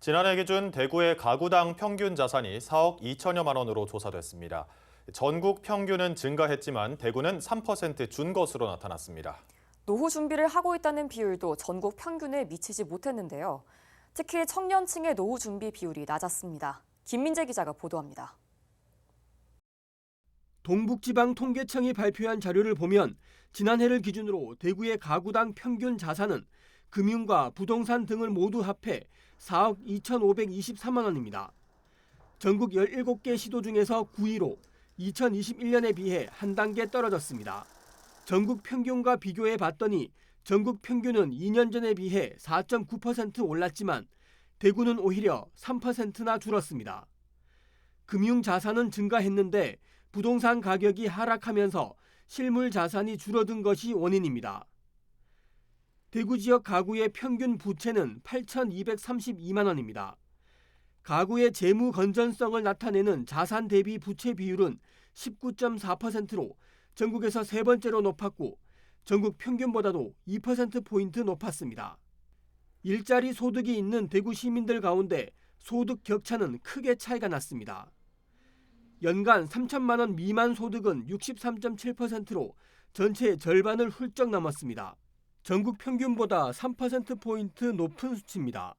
지난해 기준 대구의 가구당 평균 자산이 4억 2천여만 원으로 조사됐습니다. 전국 평균은 증가했지만 대구는 3% 준 것으로 나타났습니다. 노후 준비를 하고 있다는 비율도 전국 평균에 미치지 못했는데요. 특히 청년층의 노후 준비 비율이 낮았습니다. 김민재 기자가 보도합니다. 동북지방통계청이 발표한 자료를 보면 지난해를 기준으로 대구의 가구당 평균 자산은 금융과 부동산 등을 모두 합해 4억 2,523만 원입니다. 전국 17개 시도 중에서 9위로 2021년에 비해 한 단계 떨어졌습니다. 전국 평균과 비교해 봤더니 전국 평균은 2년 전에 비해 4.9% 올랐지만 대구는 오히려 3%나 줄었습니다. 금융 자산은 증가했는데 부동산 가격이 하락하면서 실물 자산이 줄어든 것이 원인입니다. 대구 지역 가구의 평균 부채는 8,232만 원입니다. 가구의 재무 건전성을 나타내는 자산 대비 부채 비율은 19.4%로 전국에서 세 번째로 높았고 전국 평균보다도 2%포인트 높았습니다. 일자리 소득이 있는 대구 시민들 가운데 소득 격차는 크게 차이가 났습니다. 연간 3천만 원 미만 소득은 63.7%로 전체의 절반을 훌쩍 넘었습니다. 전국 평균보다 3%포인트 높은 수치입니다.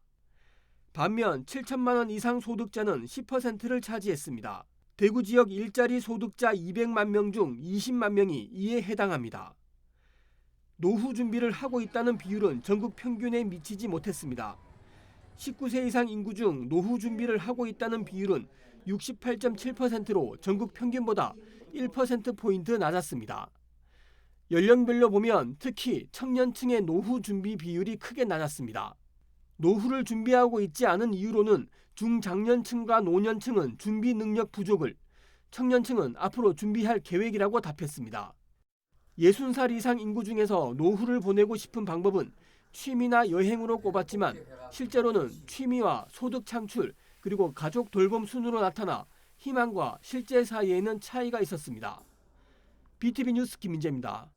반면 7천만 원 이상 소득자는 10%를 차지했습니다. 대구 지역 일자리 소득자 200만 명 중 20만 명이 이에 해당합니다. 노후 준비를 하고 있다는 비율은 전국 평균에 미치지 못했습니다. 19세 이상 인구 중 노후 준비를 하고 있다는 비율은 68.7%로 전국 평균보다 1%포인트 낮았습니다. 연령별로 보면 특히 청년층의 노후 준비 비율이 크게 낮았습니다. 노후를 준비하고 있지 않은 이유로는 중장년층과 노년층은 준비 능력 부족을, 청년층은 앞으로 준비할 계획이라고 답했습니다. 60살 이상 인구 중에서 노후를 보내고 싶은 방법은 취미나 여행으로 꼽았지만 실제로는 취미와 소득 창출 그리고 가족 돌봄 순으로 나타나 희망과 실제 사이에는 차이가 있었습니다. BTV 뉴스 김민재입니다.